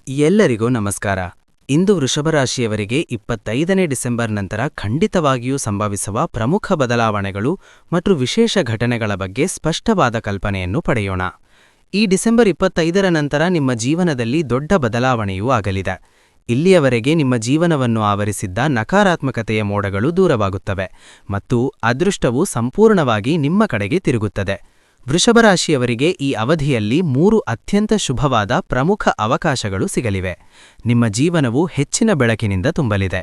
ಎಲ್ಲರಿಗೂ ನಮಸ್ಕಾರ. ಇಂದು ವೃಷಭರಾಶಿಯವರಿಗೆ 25ನೇ ಡಿಸೆಂಬರ್ ನಂತರ ಖಂಡಿತವಾಗಿಯೂ ಸಂಭವಿಸುವ ಪ್ರಮುಖ ಬದಲಾವಣೆಗಳು ಮತ್ತು ವಿಶೇಷ ಘಟನೆಗಳ ಬಗ್ಗೆ ಸ್ಪಷ್ಟವಾದ ಕಲ್ಪನೆಯನ್ನು ಪಡೆಯೋಣ. ಈ ಡಿಸೆಂಬರ್ 25ರ ನಂತರ ನಿಮ್ಮ ಜೀವನದಲ್ಲಿ ದೊಡ್ಡ ಬದಲಾವಣೆಯೂ ಆಗಲಿದೆ. ಇಲ್ಲಿಯವರೆಗೆ ನಿಮ್ಮ ಜೀವನವನ್ನು ಆವರಿಸಿದ್ದ ನಕಾರಾತ್ಮಕತೆಯ ಮೋಡಗಳು ದೂರವಾಗುತ್ತವೆ ಮತ್ತು ಅದೃಷ್ಟವು ಸಂಪೂರ್ಣವಾಗಿ ನಿಮ್ಮ ಕಡೆಗೆ ತಿರುಗುತ್ತದೆ. ವೃಷಭರಾಶಿಯವರಿಗೆ ಈ ಅವಧಿಯಲ್ಲಿ 3 ಅತ್ಯಂತ ಶುಭವಾದ ಪ್ರಮುಖ ಅವಕಾಶಗಳು ಸಿಗಲಿವೆ. ನಿಮ್ಮ ಜೀವನವು ಹೆಚ್ಚಿನ ಬೆಳಕಿನಿಂದ ತುಂಬಲಿದೆ.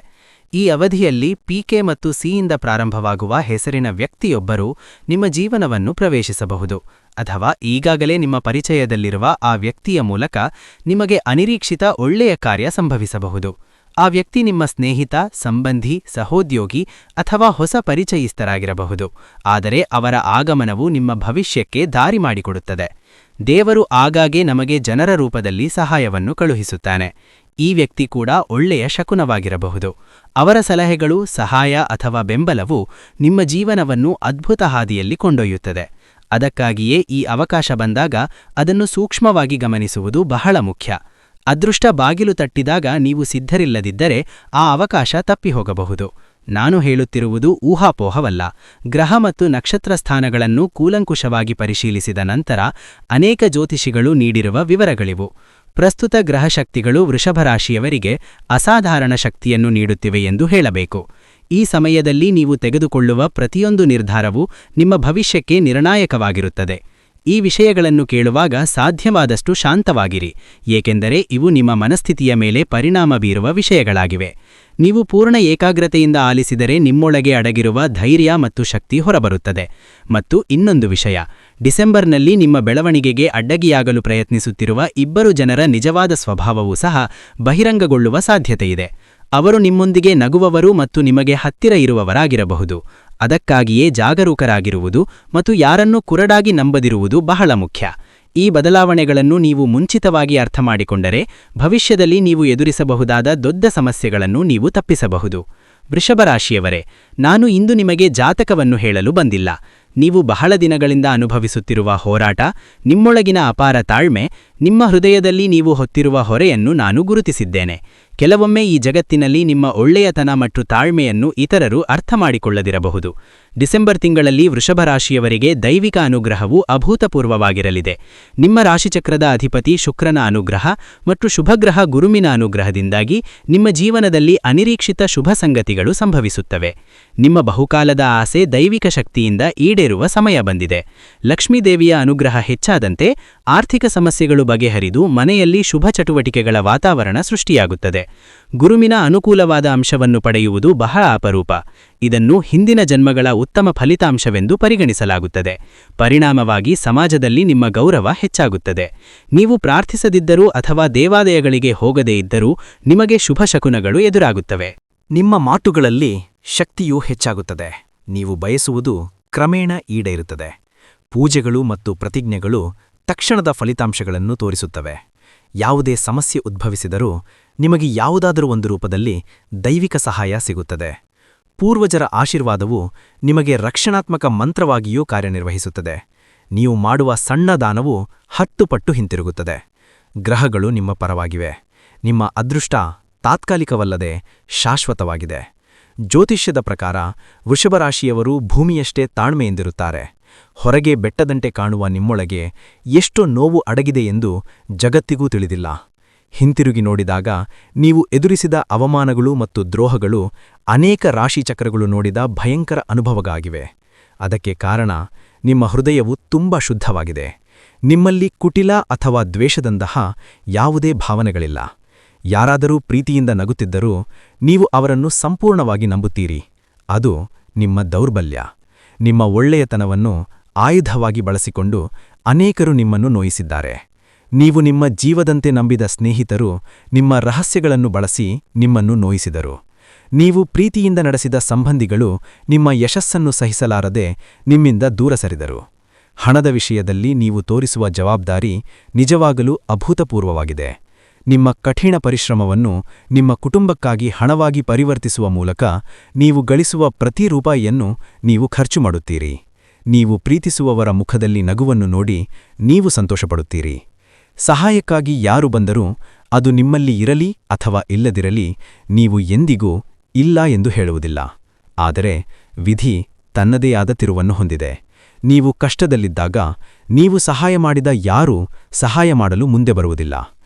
ಈ ಅವಧಿಯಲ್ಲಿ ಪಿಕೆ ಮತ್ತು ಸಿಯಿಂದ ಪ್ರಾರಂಭವಾಗುವ ಹೆಸರಿನ ವ್ಯಕ್ತಿಯೊಬ್ಬರು ನಿಮ್ಮ ಜೀವನವನ್ನು ಪ್ರವೇಶಿಸಬಹುದು, ಅಥವಾ ಈಗಾಗಲೇ ನಿಮ್ಮ ಪರಿಚಯದಲ್ಲಿರುವ ಆ ವ್ಯಕ್ತಿಯ ಮೂಲಕ ನಿಮಗೆ ಅನಿರೀಕ್ಷಿತ ಒಳ್ಳೆಯ ಕಾರ್ಯ ಸಂಭವಿಸಬಹುದು. ಆ ವ್ಯಕ್ತಿ ನಿಮ್ಮ ಸ್ನೇಹಿತ, ಸಂಬಂಧಿ, ಸಹೋದ್ಯೋಗಿ ಅಥವಾ ಹೊಸ ಪರಿಚಯಿಸ್ತರಾಗಿರಬಹುದು. ಆದರೆ ಅವರ ಆಗಮನವು ನಿಮ್ಮ ಭವಿಷ್ಯಕ್ಕೆ ದಾರಿ ಮಾಡಿಕೊಡುತ್ತದೆ. ದೇವರು ಆಗಾಗ್ಗೆ ನಮಗೆ ಜನರ ರೂಪದಲ್ಲಿ ಸಹಾಯವನ್ನು ಕಳುಹಿಸುತ್ತಾನೆ. ಈ ವ್ಯಕ್ತಿ ಕೂಡ ಒಳ್ಳೆಯ ಶಕುನವಾಗಿರಬಹುದು. ಅವರ ಸಲಹೆಗಳು, ಸಹಾಯ ಅಥವಾ ಬೆಂಬಲವು ನಿಮ್ಮ ಜೀವನವನ್ನು ಅದ್ಭುತ ಹಾದಿಯಲ್ಲಿ ಕೊಂಡೊಯ್ಯುತ್ತದೆ. ಅದಕ್ಕಾಗಿಯೇ ಈ ಅವಕಾಶ ಬಂದಾಗ ಅದನ್ನು ಸೂಕ್ಷ್ಮವಾಗಿ ಗಮನಿಸುವುದು ಬಹಳ ಮುಖ್ಯ. ಅದೃಷ್ಟ ಬಾಗಿಲು ತಟ್ಟಿದಾಗ ನೀವು ಸಿದ್ಧರಿಲ್ಲದಿದ್ದರೆ ಆ ಅವಕಾಶ ತಪ್ಪಿಹೋಗಬಹುದು. ನಾನು ಹೇಳುತ್ತಿರುವುದು ಊಹಾಪೋಹವಲ್ಲ. ಗ್ರಹ ಮತ್ತು ನಕ್ಷತ್ರ ಸ್ಥಾನಗಳನ್ನು ಕೂಲಂಕುಷವಾಗಿ ಪರಿಶೀಲಿಸಿದ ನಂತರ ಅನೇಕ ಜ್ಯೋತಿಷಿಗಳು ನೀಡಿರುವ ವಿವರಗಳಿವು. ಪ್ರಸ್ತುತ ಗ್ರಹಶಕ್ತಿಗಳು ವೃಷಭರಾಶಿಯವರಿಗೆ ಅಸಾಧಾರಣ ಶಕ್ತಿಯನ್ನು ನೀಡುತ್ತಿವೆ ಎಂದು ಹೇಳಬೇಕು. ಈ ಸಮಯದಲ್ಲಿ ನೀವು ತೆಗೆದುಕೊಳ್ಳುವ ಪ್ರತಿಯೊಂದು ನಿರ್ಧಾರವೂ ನಿಮ್ಮ ಭವಿಷ್ಯಕ್ಕೆ ನಿರ್ಣಾಯಕವಾಗಿರುತ್ತದೆ. ಈ ವಿಷಯಗಳನ್ನು ಕೇಳುವಾಗ ಸಾಧ್ಯವಾದಷ್ಟು ಶಾಂತವಾಗಿರಿ, ಏಕೆಂದರೆ ಇವು ನಿಮ್ಮ ಮನಸ್ಥಿತಿಯ ಮೇಲೆ ಪರಿಣಾಮ ಬೀರುವ ವಿಷಯಗಳಾಗಿವೆ. ನೀವು ಪೂರ್ಣ ಏಕಾಗ್ರತೆಯಿಂದ ಆಲಿಸಿದರೆ ನಿಮ್ಮೊಳಗೆ ಅಡಗಿರುವ ಧೈರ್ಯ ಮತ್ತು ಶಕ್ತಿ ಹೊರಬರುತ್ತದೆ. ಮತ್ತು ಇನ್ನೊಂದು ವಿಷಯ, ಡಿಸೆಂಬರ್ನಲ್ಲಿ ನಿಮ್ಮ ಬೆಳವಣಿಗೆಗೆ ಅಡ್ಡಗಿಯಾಗಲು ಪ್ರಯತ್ನಿಸುತ್ತಿರುವ 2 ಜನರ ನಿಜವಾದ ಸ್ವಭಾವವೂ ಸಹ ಬಹಿರಂಗಗೊಳ್ಳುವ ಸಾಧ್ಯತೆಯಿದೆ. ಅವರು ನಿಮ್ಮೊಂದಿಗೆ ನಗುವವರು ಮತ್ತು ನಿಮಗೆ ಹತ್ತಿರ ಇರುವವರಾಗಿರಬಹುದು. ಅದಕ್ಕಾಗಿಯೇ ಜಾಗರೂಕರಾಗಿರುವುದು ಮತ್ತು ಯಾರನ್ನೂ ಕುರಡಾಗಿ ನಂಬದಿರುವುದು ಬಹಳ ಮುಖ್ಯ. ಈ ಬದಲಾವಣೆಗಳನ್ನು ನೀವು ಮುಂಚಿತವಾಗಿ ಅರ್ಥಮಾಡಿಕೊಂಡರೆ ಭವಿಷ್ಯದಲ್ಲಿ ನೀವು ಎದುರಿಸಬಹುದಾದ ದೊಡ್ಡ ಸಮಸ್ಯೆಗಳನ್ನು ನೀವು ತಪ್ಪಿಸಬಹುದು. ವೃಷಭರಾಶಿಯವರೇ, ನಾನು ಇಂದು ನಿಮಗೆ ಜಾತಕವನ್ನು ಹೇಳಲು ಬಂದಿಲ್ಲ. ನೀವು ಬಹಳ ದಿನಗಳಿಂದ ಅನುಭವಿಸುತ್ತಿರುವ ಹೋರಾಟ, ನಿಮ್ಮೊಳಗಿನ ಅಪಾರ ತಾಳ್ಮೆ, ನಿಮ್ಮ ಹೃದಯದಲ್ಲಿ ನೀವು ಹೊತ್ತಿರುವ ಹೊರೆಯನ್ನು ನಾನು ಗುರುತಿಸಿದ್ದೇನೆ. ಕೆಲವೊಮ್ಮೆ ಈ ಜಗತ್ತಿನಲ್ಲಿ ನಿಮ್ಮ ಒಳ್ಳೆಯತನ ಮತ್ತು ತಾಳ್ಮೆಯನ್ನು ಇತರರು ಅರ್ಥಮಾಡಿಕೊಳ್ಳದಿರಬಹುದು. ಡಿಸೆಂಬರ್ ತಿಂಗಳಲ್ಲಿ ವೃಷಭರಾಶಿಯವರಿಗೆ ದೈವಿಕ ಅನುಗ್ರಹವು ಅಭೂತಪೂರ್ವವಾಗಿರಲಿದೆ. ನಿಮ್ಮ ರಾಶಿಚಕ್ರದ ಅಧಿಪತಿ ಶುಕ್ರನ ಅನುಗ್ರಹ ಮತ್ತು ಶುಭಗ್ರಹ ಗುರುವಿನ ಅನುಗ್ರಹದಿಂದಾಗಿ ನಿಮ್ಮ ಜೀವನದಲ್ಲಿ ಅನಿರೀಕ್ಷಿತ ಶುಭ ಸಂಗತಿಗಳು ಸಂಭವಿಸುತ್ತವೆ. ನಿಮ್ಮ ಬಹುಕಾಲದ ಆಸೆ ದೈವಿಕ ಶಕ್ತಿಯಿಂದ ಈಡೇರುವ ಸಮಯ ಬಂದಿದೆ. ಲಕ್ಷ್ಮೀದೇವಿಯ ಅನುಗ್ರಹ ಹೆಚ್ಚಾದಂತೆ ಆರ್ಥಿಕ ಸಮಸ್ಯೆಗಳು ಬಗೆಹರಿದು ಮನೆಯಲ್ಲಿ ಶುಭ ಚಟುವಟಿಕೆಗಳ ವಾತಾವರಣ ಸೃಷ್ಟಿಯಾಗುತ್ತದೆ. ಗುರುವಿನ ಅನುಕೂಲವಾದ ಅಂಶವನ್ನು ಪಡೆಯುವುದು ಬಹಳ ಅಪರೂಪ. ಇದನ್ನು ಹಿಂದಿನ ಜನ್ಮಗಳ ಉತ್ತಮ ಫಲಿತಾಂಶವೆಂದು ಪರಿಗಣಿಸಲಾಗುತ್ತದೆ. ಪರಿಣಾಮವಾಗಿ ಸಮಾಜದಲ್ಲಿ ನಿಮ್ಮ ಗೌರವ ಹೆಚ್ಚಾಗುತ್ತದೆ. ನೀವು ಪ್ರಾರ್ಥಿಸದಿದ್ದರೂ ಅಥವಾ ದೇವಾಲಯಗಳಿಗೆ ಹೋಗದೇ ಇದ್ದರೂ ನಿಮಗೆ ಶುಭ ಶಕುನಗಳು ಎದುರಾಗುತ್ತವೆ. ನಿಮ್ಮ ಮಾತುಗಳಲ್ಲಿ ಶಕ್ತಿಯೂ ಹೆಚ್ಚಾಗುತ್ತದೆ. ನೀವು ಬಯಸುವುದು ಕ್ರಮೇಣ ಈಡೇರುತ್ತದೆ. ಪೂಜೆಗಳು ಮತ್ತು ಪ್ರತಿಜ್ಞೆಗಳು ತಕ್ಷಣದ ಫಲಿತಾಂಶಗಳನ್ನು ತೋರಿಸುತ್ತವೆ. ಯಾವುದೇ ಸಮಸ್ಯೆ ಉದ್ಭವಿಸಿದರೂ ನಿಮಗೆ ಯಾವುದಾದರೂ ಒಂದು ರೂಪದಲ್ಲಿ ದೈವಿಕ ಸಹಾಯ ಸಿಗುತ್ತದೆ. ಪೂರ್ವಜರ ಆಶೀರ್ವಾದವು ನಿಮಗೆ ರಕ್ಷಣಾತ್ಮಕ ಮಂತ್ರವಾಗಿಯೂ ಕಾರ್ಯನಿರ್ವಹಿಸುತ್ತದೆ. ನೀವು ಮಾಡುವ ಸಣ್ಣ ದಾನವು 10 ಪಟ್ಟು ಹಿಂತಿರುಗುತ್ತದೆ. ಗ್ರಹಗಳು ನಿಮ್ಮ ಪರವಾಗಿವೆ. ನಿಮ್ಮ ಅದೃಷ್ಟ ತಾತ್ಕಾಲಿಕವಲ್ಲದೆ ಶಾಶ್ವತವಾಗಿದೆ. ಜ್ಯೋತಿಷ್ಯದ ಪ್ರಕಾರ ವೃಷಭರಾಶಿಯವರು ಭೂಮಿಯಷ್ಟೇ ತಾಳ್ಮೆಯಿಂದಿರುತ್ತಾರೆ. ಹೊರಗೆ ಬೆಟ್ಟದಂತೆ ಕಾಣುವ ನಿಮ್ಮೊಳಗೆ ಎಷ್ಟೋ ನೋವು ಅಡಗಿದೆ ಎಂದು ಜಗತ್ತಿಗೂ ತಿಳಿದಿಲ್ಲ. ಹಿಂತಿರುಗಿ ನೋಡಿದಾಗ ನೀವು ಎದುರಿಸಿದ ಅವಮಾನಗಳು ಮತ್ತು ದ್ರೋಹಗಳು ಅನೇಕ ರಾಶಿಚಕ್ರಗಳು ನೋಡಿದ ಭಯಂಕರ ಅನುಭವಗಳಾಗಿವೆ. ಅದಕ್ಕೆ ಕಾರಣ ನಿಮ್ಮ ಹೃದಯವು ತುಂಬಾ ಶುದ್ಧವಾಗಿದೆ. ನಿಮ್ಮಲ್ಲಿ ಕುಟಿಲ ಅಥವಾ ದ್ವೇಷದಂತಹ ಯಾವುದೇ ಭಾವನೆಗಳಿಲ್ಲ. ಯಾರಾದರೂ ಪ್ರೀತಿಯಿಂದ ನಗುತ್ತಿದ್ದರೂ ನೀವು ಅವರನ್ನು ಸಂಪೂರ್ಣವಾಗಿ ನಂಬುತ್ತೀರಿ. ಅದು ನಿಮ್ಮ ದೌರ್ಬಲ್ಯ. ನಿಮ್ಮ ಒಳ್ಳೆಯತನವನ್ನು ಆಯುಧವಾಗಿ ಬಳಸಿಕೊಂಡು ಅನೇಕರು ನಿಮ್ಮನ್ನು ನೋಯಿಸಿದ್ದಾರೆ. ನೀವು ನಿಮ್ಮ ಜೀವದಂತೆ ನಂಬಿದ ಸ್ನೇಹಿತರು ನಿಮ್ಮ ರಹಸ್ಯಗಳನ್ನು ಬಳಸಿ ನಿಮ್ಮನ್ನು ನೋಯಿಸಿದರು. ನೀವು ಪ್ರೀತಿಯಿಂದ ನಡೆಸಿದ ಸಂಬಂಧಿಗಳು ನಿಮ್ಮ ಯಶಸ್ಸನ್ನು ಸಹಿಸಲಾರದೆ ನಿಮ್ಮಿಂದ ದೂರ ಸರಿದರು. ಹಣದ ವಿಷಯದಲ್ಲಿ ನೀವು ತೋರಿಸುವ ಜವಾಬ್ದಾರಿ ನಿಜವಾಗಲೂ ಅಭೂತಪೂರ್ವವಾಗಿದೆ. ನಿಮ್ಮ ಕಠಿಣ ಪರಿಶ್ರಮವನ್ನು ನಿಮ್ಮ ಕುಟುಂಬಕ್ಕಾಗಿ ಹಣವಾಗಿ ಪರಿವರ್ತಿಸುವ ಮೂಲಕ ನೀವು ಗಳಿಸುವ ಪ್ರತಿ ರೂಪಾಯಿಯನ್ನು ನೀವು ಖರ್ಚು ಮಾಡುತ್ತೀರಿ. ನೀವು ಪ್ರೀತಿಸುವವರ ಮುಖದಲ್ಲಿ ನಗುವನ್ನು ನೋಡಿ ನೀವು ಸಂತೋಷಪಡುತ್ತೀರಿ. ಸಹಾಯಕ್ಕಾಗಿ ಯಾರು ಬಂದರೂ ಅದು ನಿಮ್ಮಲ್ಲಿ ಇರಲಿ ಅಥವಾ ಇಲ್ಲದಿರಲಿ ನೀವು ಎಂದಿಗೂ ಇಲ್ಲ ಎಂದು ಹೇಳುವುದಿಲ್ಲ. ಆದರೆ ವಿಧಿ ತನ್ನದೇ ಆದ ತಿರುವನ್ನು ಹೊಂದಿದೆ. ನೀವು ಕಷ್ಟದಲ್ಲಿದ್ದಾಗ ನೀವು ಸಹಾಯ ಮಾಡಿದ ಯಾರೂ ಸಹಾಯ ಮಾಡಲು ಮುಂದೆ ಬರುವುದಿಲ್ಲ.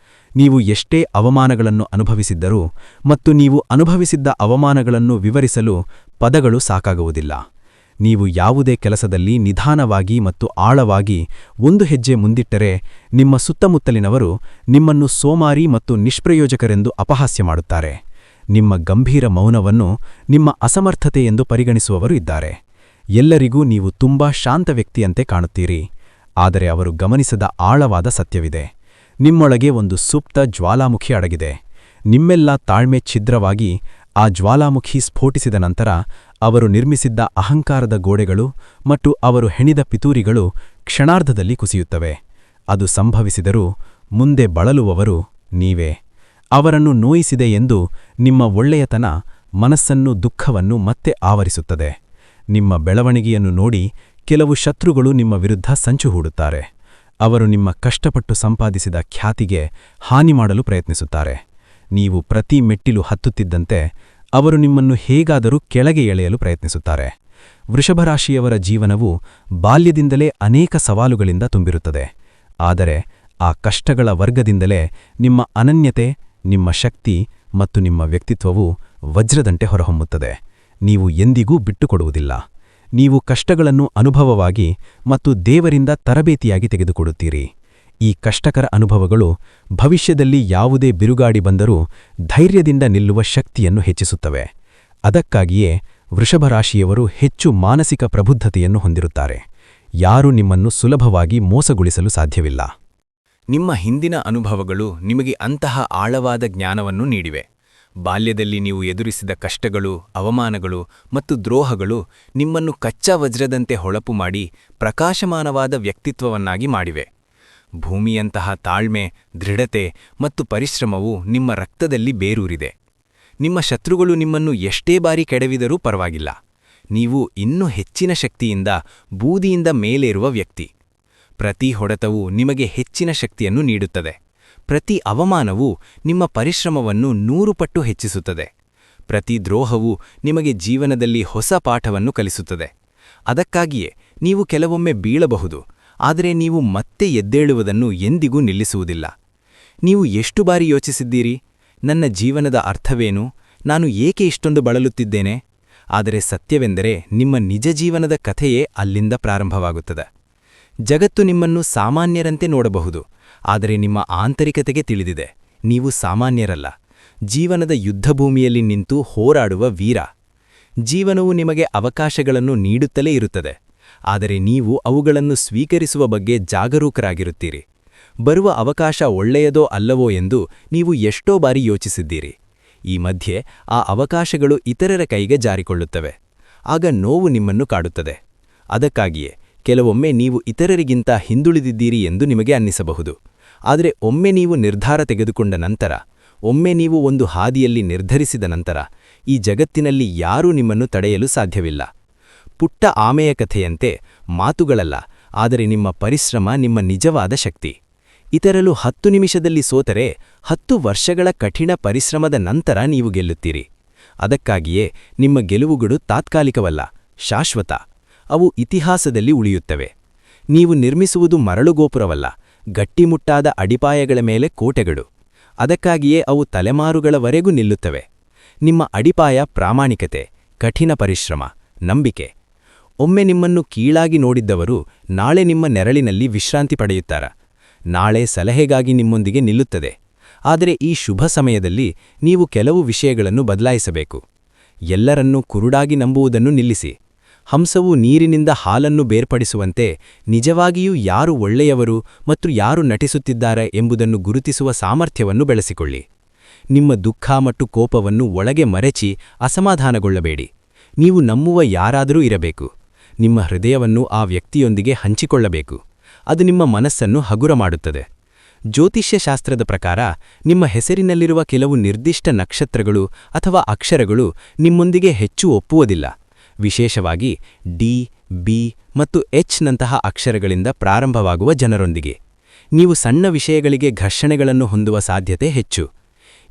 ನೀವು ಎಷ್ಟೇ ಅವಮಾನಗಳನ್ನು ಅನುಭವಿಸಿದ್ದರೂ ಮತ್ತು ನೀವು ಅನುಭವಿಸಿದ್ದ ಅವಮಾನಗಳನ್ನು ವಿವರಿಸಲು ಪದಗಳು ಸಾಕಾಗುವುದಿಲ್ಲ. ನೀವು ಯಾವುದೇ ಕೆಲಸದಲ್ಲಿ ನಿಧಾನವಾಗಿ ಮತ್ತು ಆಳವಾಗಿ ಒಂದು ಹೆಜ್ಜೆ ಮುಂದಿಟ್ಟರೆ ನಿಮ್ಮ ಸುತ್ತಮುತ್ತಲಿನವರು ನಿಮ್ಮನ್ನು ಸೋಮಾರಿ ಮತ್ತು ನಿಷ್ಪ್ರಯೋಜಕರೆಂದು ಅಪಹಾಸ್ಯ ಮಾಡುತ್ತಾರೆ. ನಿಮ್ಮ ಗಂಭೀರ ಮೌನವನ್ನು ನಿಮ್ಮ ಅಸಮರ್ಥತೆ ಎಂದು ಪರಿಗಣಿಸುವವರು ಇದ್ದಾರೆ. ಎಲ್ಲರಿಗೂ ನೀವು ತುಂಬಾ ಶಾಂತ ವ್ಯಕ್ತಿಯಂತೆ ಕಾಣುತ್ತೀರಿ, ಆದರೆ ಅವರು ಗಮನಿಸದ ಆಳವಾದ ಸತ್ಯವಿದೆ. ನಿಮ್ಮೊಳಗೆ ಒಂದು ಸುಪ್ತ ಜ್ವಾಲಾಮುಖಿ ಅಡಗಿದೆ. ನಿಮ್ಮೆಲ್ಲ ತಾಳ್ಮೆ ಛಿದ್ರವಾಗಿ ಆ ಜ್ವಾಲಾಮುಖಿ ಸ್ಫೋಟಿಸಿದ ನಂತರ ಅವರು ನಿರ್ಮಿಸಿದ್ದ ಅಹಂಕಾರದ ಗೋಡೆಗಳು ಮತ್ತು ಅವರು ಹೆಣಿದ ಪಿತೂರಿಗಳು ಕ್ಷಣಾರ್ಧದಲ್ಲಿ ಕುಸಿಯುತ್ತವೆ. ಅದು ಸಂಭವಿಸಿದರೂ ಮುಂದೆ ಬಳಲುವವರು ನೀವೇ. ಅವರನ್ನು ನೋಯಿಸಿದೆ ಎಂದು ನಿಮ್ಮ ಒಳ್ಳೆಯತನ ಮನಸ್ಸನ್ನು ದುಃಖವನ್ನು ಮತ್ತೆ ಆವರಿಸುತ್ತದೆ. ನಿಮ್ಮ ಬೆಳವಣಿಗೆಯನ್ನು ನೋಡಿ ಕೆಲವು ಶತ್ರುಗಳು ನಿಮ್ಮ ವಿರುದ್ಧ ಸಂಚು ಹೂಡುತ್ತಾರೆ. ಅವರು ನಿಮ್ಮ ಕಷ್ಟಪಟ್ಟು ಸಂಪಾದಿಸಿದ ಖ್ಯಾತಿಗೆ ಹಾನಿ ಮಾಡಲು ಪ್ರಯತ್ನಿಸುತ್ತಾರೆ. ನೀವು ಪ್ರತಿ ಮೆಟ್ಟಿಲು ಹತ್ತುತ್ತಿದ್ದಂತೆ ಅವರು ನಿಮ್ಮನ್ನು ಹೇಗಾದರೂ ಕೆಳಗೆ ಎಳೆಯಲು ಪ್ರಯತ್ನಿಸುತ್ತಾರೆ. ವೃಷಭರಾಶಿಯವರ ಜೀವನವು ಬಾಲ್ಯದಿಂದಲೇ ಅನೇಕ ಸವಾಲುಗಳಿಂದ ತುಂಬಿರುತ್ತದೆ. ಆದರೆ ಆ ಕಷ್ಟಗಳ ವರ್ಗದಿಂದಲೇ ನಿಮ್ಮ ಅನನ್ಯತೆ, ನಿಮ್ಮ ಶಕ್ತಿ ಮತ್ತು ನಿಮ್ಮ ವ್ಯಕ್ತಿತ್ವವು ವಜ್ರದಂತೆ ಹೊರಹೊಮ್ಮುತ್ತದೆ. ನೀವು ಎಂದಿಗೂ ಬಿಟ್ಟುಕೊಡುವುದಿಲ್ಲ. ನೀವು ಕಷ್ಟಗಳನ್ನು ಅನುಭವವಾಗಿ ಮತ್ತು ದೇವರಿಂದ ತರಬೇತಿಯಾಗಿ ತೆಗೆದುಕೊಡುತ್ತೀರಿ. ಈ ಕಷ್ಟಕರ ಅನುಭವಗಳು ಭವಿಷ್ಯದಲ್ಲಿ ಯಾವುದೇ ಬಿರುಗಾಡಿ ಬಂದರೂ ಧೈರ್ಯದಿಂದ ನಿಲ್ಲುವ ಶಕ್ತಿಯನ್ನು ಹೆಚ್ಚಿಸುತ್ತವೆ. ಅದಕ್ಕಾಗಿಯೇ ವೃಷಭರಾಶಿಯವರು ಹೆಚ್ಚು ಮಾನಸಿಕ ಪ್ರಬುದ್ಧತೆಯನ್ನು ಹೊಂದಿರುತ್ತಾರೆ. ಯಾರೂ ನಿಮ್ಮನ್ನು ಸುಲಭವಾಗಿ ಮೋಸಗೊಳಿಸಲು ಸಾಧ್ಯವಿಲ್ಲ. ನಿಮ್ಮ ಹಿಂದಿನ ಅನುಭವಗಳು ನಿಮಗೆ ಅಂತಹ ಆಳವಾದ ಜ್ಞಾನವನ್ನು ನೀಡಿವೆ. ಬಾಲ್ಯದಲ್ಲಿ ನೀವು ಎದುರಿಸಿದ ಕಷ್ಟಗಳು, ಅವಮಾನಗಳು ಮತ್ತು ದ್ರೋಹಗಳು ನಿಮ್ಮನ್ನು ಕಚ್ಚಾ ವಜ್ರದಂತೆ ಹೊಳಪು ಮಾಡಿ ಪ್ರಕಾಶಮಾನವಾದ ವ್ಯಕ್ತಿತ್ವವನ್ನಾಗಿ ಮಾಡಿವೆ. ಭೂಮಿಯಂತಹ ತಾಳ್ಮೆ, ದೃಢತೆ ಮತ್ತು ಪರಿಶ್ರಮವು ನಿಮ್ಮ ರಕ್ತದಲ್ಲಿ ಬೇರೂರಿದೆ. ನಿಮ್ಮ ಶತ್ರುಗಳು ನಿಮ್ಮನ್ನು ಎಷ್ಟೇ ಬಾರಿ ಕೆಡವಿದರೂ ಪರವಾಗಿಲ್ಲ. ನೀವು ಇನ್ನೂ ಹೆಚ್ಚಿನ ಶಕ್ತಿಯಿಂದ, ಬೂದಿಯಿಂದ ಮೇಲೇರುವ ವ್ಯಕ್ತಿ. ಪ್ರತಿ ಹೊಡೆತವೂ ನಿಮಗೆ ಹೆಚ್ಚಿನ ಶಕ್ತಿಯನ್ನು ನೀಡುತ್ತದೆ. ಪ್ರತಿ ಅವಮಾನವೂ ನಿಮ್ಮ ಪರಿಶ್ರಮವನ್ನು 100 ಪಟ್ಟು ಹೆಚ್ಚಿಸುತ್ತದೆ. ಪ್ರತಿ ದ್ರೋಹವೂ ನಿಮಗೆ ಜೀವನದಲ್ಲಿ ಹೊಸ ಪಾಠವನ್ನು ಕಲಿಸುತ್ತದೆ. ಅದಕ್ಕಾಗಿಯೇ ನೀವು ಕೆಲವೊಮ್ಮೆ ಬೀಳಬಹುದು, ಆದರೆ ನೀವು ಮತ್ತೆ ಎದ್ದೇಳುವುದನ್ನು ಎಂದಿಗೂ ನಿಲ್ಲಿಸುವುದಿಲ್ಲ. ನೀವು ಎಷ್ಟು ಬಾರಿ ಯೋಚಿಸಿದ್ದೀರಿ, ನನ್ನ ಜೀವನದ ಅರ್ಥವೇನು, ನಾನು ಏಕೆ ಇಷ್ಟೊಂದು ಬಳಲುತ್ತಿದ್ದೇನೆ? ಆದರೆ ಸತ್ಯವೆಂದರೆ ನಿಮ್ಮ ನಿಜ ಜೀವನದ ಕಥೆಯೇ ಅಲ್ಲಿಂದ ಪ್ರಾರಂಭವಾಗುತ್ತದೆ. ಜಗತ್ತು ನಿಮ್ಮನ್ನು ಸಾಮಾನ್ಯರಂತೆ ನೋಡಬಹುದು, ಆದರೆ ನಿಮ್ಮ ಆಂತರಿಕತೆಗೆ ತಿಳಿದಿದೆ, ನೀವು ಸಾಮಾನ್ಯರಲ್ಲ. ಜೀವನದ ಯುದ್ಧಭೂಮಿಯಲ್ಲಿ ನಿಂತು ಹೋರಾಡುವ ವೀರ. ಜೀವನವು ನಿಮಗೆ ಅವಕಾಶಗಳನ್ನು ನೀಡುತ್ತಲೇ ಇರುತ್ತದೆ, ಆದರೆ ನೀವು ಅವುಗಳನ್ನು ಸ್ವೀಕರಿಸುವ ಬಗ್ಗೆ ಜಾಗರೂಕರಾಗಿರುತ್ತೀರಿ. ಬರುವ ಅವಕಾಶ ಒಳ್ಳೆಯದೋ ಅಲ್ಲವೋ ಎಂದು ನೀವು ಎಷ್ಟೋ ಬಾರಿ ಯೋಚಿಸಿದ್ದೀರಿ. ಈ ಮಧ್ಯೆ ಆ ಅವಕಾಶಗಳು ಇತರರ ಕೈಗೆ ಜಾರಿಕೊಳ್ಳುತ್ತವೆ. ಆಗ ನೋವು ನಿಮ್ಮನ್ನು ಕಾಡುತ್ತದೆ. ಅದಕ್ಕಾಗಿಯೇ ಕೆಲವೊಮ್ಮೆ ನೀವು ಇತರರಿಗಿಂತ ಹಿಂದುಳಿದಿದ್ದೀರಿ ಎಂದು ನಿಮಗೆ ಅನ್ನಿಸಬಹುದು. ಆದರೆ ಒಮ್ಮೆ ನೀವು ನಿರ್ಧಾರ ತೆಗೆದುಕೊಂಡ ನಂತರ, ಒಮ್ಮೆ ನೀವು ಒಂದು ಹಾದಿಯಲ್ಲಿ ನಿರ್ಧರಿಸಿದ ನಂತರ, ಈ ಜಗತ್ತಿನಲ್ಲಿ ಯಾರೂ ನಿಮ್ಮನ್ನು ತಡೆಯಲು ಸಾಧ್ಯವಿಲ್ಲ. ಪುಟ್ಟ ಆಮೆಯ ಕಥೆಯಂತೆ ಮಾತುಗಳಲ್ಲ, ಆದರೆ ನಿಮ್ಮ ಪರಿಶ್ರಮ ನಿಮ್ಮ ನಿಜವಾದ ಶಕ್ತಿ. ಇತರರು 10 ನಿಮಿಷದಲ್ಲಿ ಸೋತರೆ 10 ವರ್ಷಗಳ ಕಠಿಣ ಪರಿಶ್ರಮದ ನಂತರ ನೀವು ಗೆಲ್ಲುತ್ತೀರಿ. ಅದಕ್ಕಾಗಿಯೇ ನಿಮ್ಮ ಗೆಲುವುಗಳು ತಾತ್ಕಾಲಿಕವಲ್ಲ, ಶಾಶ್ವತ. ಅವು ಇತಿಹಾಸದಲ್ಲಿ ಉಳಿಯುತ್ತವೆ. ನೀವು ನಿರ್ಮಿಸುವುದು ಮರಳುಗೋಪುರವಲ್ಲ, ಗಟ್ಟಿಮುಟ್ಟಾದ ಅಡಿಪಾಯಗಳ ಮೇಲೆ ಕೋಟೆಗಳು. ಅದಕ್ಕಾಗಿಯೇ ಅವು ತಲೆಮಾರುಗಳವರೆಗೂ ನಿಲ್ಲುತ್ತವೆ. ನಿಮ್ಮ ಅಡಿಪಾಯ ಪ್ರಾಮಾಣಿಕತೆ, ಕಠಿಣ ಪರಿಶ್ರಮ, ನಂಬಿಕೆ. ಒಮ್ಮೆ ನಿಮ್ಮನ್ನು ಕೀಳಾಗಿ ನೋಡಿದ್ದವರು ನಾಳೆ ನಿಮ್ಮ ನೆರಳಿನಲ್ಲಿ ವಿಶ್ರಾಂತಿ ಪಡೆಯುತ್ತಾರ. ನಾಳೆ ಸಲಹೆಗಾಗಿ ನಿಮ್ಮೊಂದಿಗೆ ನಿಲ್ಲುತ್ತದೆ. ಆದರೆ ಈ ಶುಭ ಸಮಯದಲ್ಲಿ ನೀವು ಕೆಲವು ವಿಷಯಗಳನ್ನು ಬದಲಾಯಿಸಬೇಕು. ಎಲ್ಲರನ್ನೂ ಕುರುಡಾಗಿ ನಂಬುವುದನ್ನು ನಿಲ್ಲಿಸಿ. ಹಂಸವು ನೀರಿನಿಂದ ಹಾಲನ್ನು ಬೇರ್ಪಡಿಸುವಂತೆ ನಿಜವಾಗಿಯೂ ಯಾರು ಒಳ್ಳೆಯವರು ಮತ್ತು ಯಾರು ನಟಿಸುತ್ತಿದ್ದಾರೆ ಎಂಬುದನ್ನು ಗುರುತಿಸುವ ಸಾಮರ್ಥ್ಯವನ್ನು ಬೆಳೆಸಿಕೊಳ್ಳಿ. ನಿಮ್ಮ ದುಃಖ ಮತ್ತು ಕೋಪವನ್ನು ಒಳಗೆ ಮರೆಚಿ ಅಸಮಾಧಾನಗೊಳ್ಳಬೇಡಿ. ನೀವು ನಂಬುವ ಯಾರಾದರೂ ಇರಬೇಕು. ನಿಮ್ಮ ಹೃದಯವನ್ನು ಆ ವ್ಯಕ್ತಿಯೊಂದಿಗೆ ಹಂಚಿಕೊಳ್ಳಬೇಕು. ಅದು ನಿಮ್ಮ ಮನಸ್ಸನ್ನು ಹಗುರ ಮಾಡುತ್ತದೆ. ಜ್ಯೋತಿಷ್ಯಶಾಸ್ತ್ರದ ಪ್ರಕಾರ ನಿಮ್ಮ ಹೆಸರಿನಲ್ಲಿರುವ ಕೆಲವು ನಿರ್ದಿಷ್ಟ ನಕ್ಷತ್ರಗಳು ಅಥವಾ ಅಕ್ಷರಗಳು ನಿಮ್ಮೊಂದಿಗೆ ಹೆಚ್ಚು ಒಪ್ಪುವುದಿಲ್ಲ. ವಿಶೇಷವಾಗಿ ಡಿ, ಬಿ ಮತ್ತು ಎಚ್ ನಂತಹ ಅಕ್ಷರಗಳಿಂದ ಪ್ರಾರಂಭವಾಗುವ ಜನರೊಂದಿಗೆ. ನೀವು ಸಣ್ಣ ವಿಷಯಗಳಿಗೆ ಘರ್ಷಣೆಗಳನ್ನು ಹೊಂದುವ ಸಾಧ್ಯತೆ ಹೆಚ್ಚು.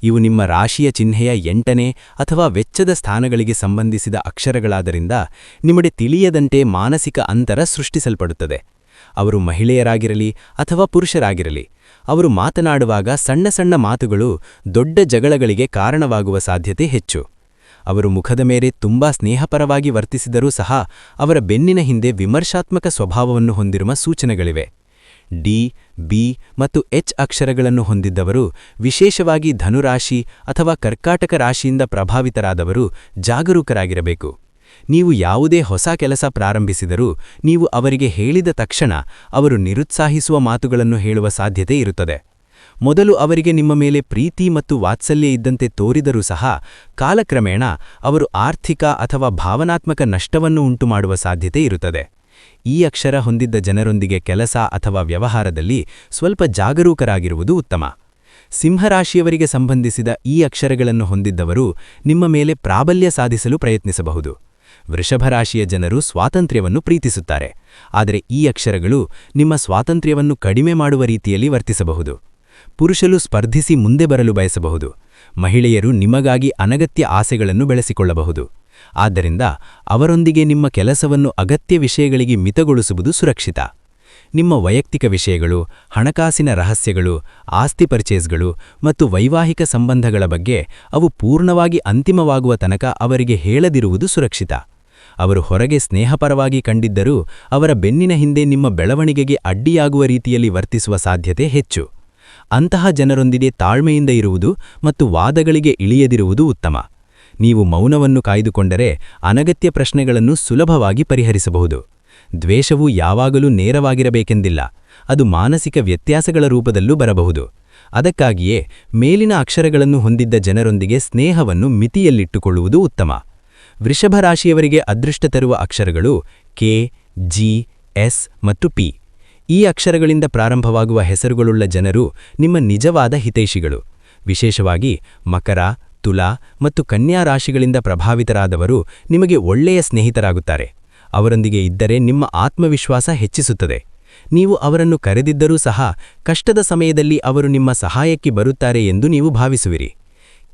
ಇವು ನಿಮ್ಮ ರಾಶಿಯ ಚಿಹ್ನೆಯ 8ನೇ ಅಥವಾ ವೆಚ್ಚದ ಸ್ಥಾನಗಳಿಗೆ ಸಂಬಂಧಿಸಿದ ಅಕ್ಷರಗಳಾದ್ದರಿಂದ ನಿಮಗೆ ತಿಳಿಯದಂತೆ ಮಾನಸಿಕ ಅಂತರ ಸೃಷ್ಟಿಸಲ್ಪಡುತ್ತದೆ. ಅವರು ಮಹಿಳೆಯರಾಗಿರಲಿ ಅಥವಾ ಪುರುಷರಾಗಿರಲಿ, ಅವರು ಮಾತನಾಡುವಾಗ ಸಣ್ಣ ಸಣ್ಣ ಮಾತುಗಳು ದೊಡ್ಡ ಜಗಳಗಳಿಗೆ ಕಾರಣವಾಗುವ ಸಾಧ್ಯತೆ ಹೆಚ್ಚು. ಅವರು ಮುಖದ ಮೇಲೆ ತುಂಬಾ ಸ್ನೇಹಪರವಾಗಿ ವರ್ತಿಸಿದರೂ ಸಹ ಅವರ ಬೆನ್ನಿನ ಹಿಂದೆ ವಿಮರ್ಶಾತ್ಮಕ ಸ್ವಭಾವವನ್ನು ಹೊಂದಿರುವ ಸೂಚನೆಗಳಿವೆ. ಡಿ, ಬಿ ಮತ್ತು ಎಚ್ ಅಕ್ಷರಗಳನ್ನು ಹೊಂದಿದ್ದವರು, ವಿಶೇಷವಾಗಿ ಧನುರಾಶಿ ಅಥವಾ ಕರ್ಕಾಟಕ ರಾಶಿಯಿಂದ ಪ್ರಭಾವಿತರಾದವರು ಜಾಗರೂಕರಾಗಿರಬೇಕು. ನೀವು ಯಾವುದೇ ಹೊಸ ಕೆಲಸ ಪ್ರಾರಂಭಿಸಿದರೂ ನೀವು ಅವರಿಗೆ ಹೇಳಿದ ತಕ್ಷಣ ಅವರು ನಿರುತ್ಸಾಹಿಸುವ ಮಾತುಗಳನ್ನು ಹೇಳುವ ಸಾಧ್ಯತೆ ಇರುತ್ತದೆ. ಮೊದಲು ಅವರಿಗೆ ನಿಮ್ಮ ಮೇಲೆ ಪ್ರೀತಿ ಮತ್ತು ವಾತ್ಸಲ್ಯ ಇದ್ದಂತೆ ತೋರಿದರೂ ಸಹ ಕಾಲಕ್ರಮೇಣ ಅವರು ಆರ್ಥಿಕ ಅಥವಾ ಭಾವನಾತ್ಮಕ ನಷ್ಟವನ್ನು ಉಂಟುಮಾಡುವ ಸಾಧ್ಯತೆ ಇರುತ್ತದೆ. ಈ ಅಕ್ಷರ ಹೊಂದಿದ್ದ ಜನರೊಂದಿಗೆ ಕೆಲಸ ಅಥವಾ ವ್ಯವಹಾರದಲ್ಲಿ ಸ್ವಲ್ಪ ಜಾಗರೂಕರಾಗಿರುವುದು ಉತ್ತಮ. ಸಿಂಹರಾಶಿಯವರಿಗೆ ಸಂಬಂಧಿಸಿದ ಈ ಅಕ್ಷರಗಳನ್ನು ಹೊಂದಿದ್ದವರು ನಿಮ್ಮ ಮೇಲೆ ಪ್ರಾಬಲ್ಯ ಸಾಧಿಸಲು ಪ್ರಯತ್ನಿಸಬಹುದು. ವೃಷಭರಾಶಿಯ ಜನರು ಸ್ವಾತಂತ್ರ್ಯವನ್ನು ಪ್ರೀತಿಸುತ್ತಾರೆ, ಆದರೆ ಈ ಅಕ್ಷರಗಳು ನಿಮ್ಮ ಸ್ವಾತಂತ್ರ್ಯವನ್ನು ಕಡಿಮೆ ಮಾಡುವ ರೀತಿಯಲ್ಲಿ ವರ್ತಿಸಬಹುದು. ಪುರುಷರು ಸ್ಪರ್ಧಿಸಿ ಮುಂದೆ ಬರಲು ಬಯಸಬಹುದು. ಮಹಿಳೆಯರು ನಿಮಗಾಗಿ ಅನಗತ್ಯ ಆಸೆಗಳನ್ನು ಬೆಳೆಸಿಕೊಳ್ಳಬಹುದು. ಆದ್ದರಿಂದ ಅವರೊಂದಿಗೆ ನಿಮ್ಮ ಕೆಲಸವನ್ನು ಅಗತ್ಯ ವಿಷಯಗಳಿಗೆ ಮಿತಗೊಳಿಸುವುದು ಸುರಕ್ಷಿತ. ನಿಮ್ಮ ವೈಯಕ್ತಿಕ ವಿಷಯಗಳು, ಹಣಕಾಸಿನ ರಹಸ್ಯಗಳು, ಆಸ್ತಿ ಪರ್ಚೇಸ್ಗಳು ಮತ್ತು ವೈವಾಹಿಕ ಸಂಬಂಧಗಳ ಬಗ್ಗೆ ಅವು ಪೂರ್ಣವಾಗಿ ಅಂತಿಮವಾಗುವ ತನಕ ಅವರಿಗೆ ಹೇಳದಿರುವುದು ಸುರಕ್ಷಿತ. ಅವರು ಹೊರಗೆ ಸ್ನೇಹಪರವಾಗಿ ಕಂಡಿದ್ದರೂ ಅವರ ಬೆನ್ನಿನ ಹಿಂದೆ ನಿಮ್ಮ ಬೆಳವಣಿಗೆಗೆ ಅಡ್ಡಿಯಾಗುವ ರೀತಿಯಲ್ಲಿ ವರ್ತಿಸುವ ಸಾಧ್ಯತೆ ಹೆಚ್ಚು. ಅಂತಹ ಜನರೊಂದಿಗೆ ತಾಳ್ಮೆಯಿಂದ ಇರುವುದು ಮತ್ತು ವಾದಗಳಿಗೆ ಇಳಿಯದಿರುವುದು ಉತ್ತಮ. ನೀವು ಮೌನವನ್ನು ಕಾಯ್ದುಕೊಂಡರೆ ಅನಗತ್ಯ ಪ್ರಶ್ನೆಗಳನ್ನು ಸುಲಭವಾಗಿ ಪರಿಹರಿಸಬಹುದು. ದ್ವೇಷವು ಯಾವಾಗಲೂ ನೇರವಾಗಿರಬೇಕೆಂದಿಲ್ಲ, ಅದು ಮಾನಸಿಕ ವ್ಯತ್ಯಾಸಗಳ ರೂಪದಲ್ಲೂ ಬರಬಹುದು. ಅದಕ್ಕಾಗಿಯೇ ಮೇಲಿನ ಅಕ್ಷರಗಳನ್ನು ಹೊಂದಿದ್ದ ಜನರೊಂದಿಗೆ ಸ್ನೇಹವನ್ನು ಮಿತಿಯಲ್ಲಿಟ್ಟುಕೊಳ್ಳುವುದು ಉತ್ತಮ. ವೃಷಭರಾಶಿಯವರಿಗೆ ಅದೃಷ್ಟ ತರುವ ಅಕ್ಷರಗಳು ಕೆ, ಜಿ, ಎಸ್ ಮತ್ತು ಪಿ. ಈ ಅಕ್ಷರಗಳಿಂದ ಪ್ರಾರಂಭವಾಗುವ ಹೆಸರುಗಳುಳ್ಳ ಜನರು ನಿಮ್ಮ ನಿಜವಾದ ಹಿತೈಷಿಗಳು. ವಿಶೇಷವಾಗಿ ಮಕರ, ತುಲಾ ಮತ್ತು ಕನ್ಯಾ ರಾಶಿಗಳಿಂದ ಪ್ರಭಾವಿತರಾದವರು ನಿಮಗೆ ಒಳ್ಳೆಯ ಸ್ನೇಹಿತರಾಗುತ್ತಾರೆ. ಅವರೊಂದಿಗೆ ಇದ್ದರೆ ನಿಮ್ಮ ಆತ್ಮವಿಶ್ವಾಸ ಹೆಚ್ಚಿಸುತ್ತದೆ. ನೀವು ಅವರನ್ನು ಕರೆದಿದ್ದರೂ ಸಹ ಕಷ್ಟದ ಸಮಯದಲ್ಲಿ ಅವರು ನಿಮ್ಮ ಸಹಾಯಕ್ಕೆ ಬರುತ್ತಾರೆ ಎಂದು ನೀವು ಭಾವಿಸುವಿರಿ.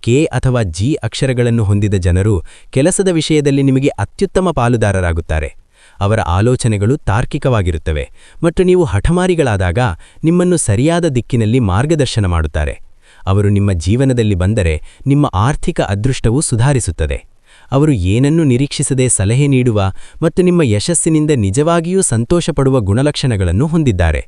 ಕೆ ಅಥವಾ ಜಿ ಅಕ್ಷರಗಳನ್ನು ಹೊಂದಿದ ಜನರು ಕೆಲಸದ ವಿಷಯದಲ್ಲಿ ನಿಮಗೆ ಅತ್ಯುತ್ತಮ ಪಾಲುದಾರರಾಗುತ್ತಾರೆ. ಅವರ ಆಲೋಚನೆಗಳು ತಾರ್ಕಿಕವಾಗಿರುತ್ತವೆ ಮತ್ತು ನೀವು ಹಠಮಾರಿಗಳಾದಾಗ ನಿಮ್ಮನ್ನು ಸರಿಯಾದ ದಿಕ್ಕಿನಲ್ಲಿ ಮಾರ್ಗದರ್ಶನ ಮಾಡುತ್ತಾರೆ. ಅವರು ನಿಮ್ಮ ಜೀವನದಲ್ಲಿ ಬಂದರೆ ನಿಮ್ಮ ಆರ್ಥಿಕ ಅದೃಷ್ಟವು ಸುಧಾರಿಸುತ್ತದೆ. ಅವರು ಏನನ್ನೂ ನಿರೀಕ್ಷಿಸದೆ ಸಲಹೆ ನೀಡುವ ಮತ್ತು ನಿಮ್ಮ ಯಶಸ್ಸಿನಿಂದ ನಿಜವಾಗಿಯೂ ಸಂತೋಷಪಡುವ ಗುಣಲಕ್ಷಣಗಳನ್ನು ಹೊಂದಿದ್ದಾರೆ.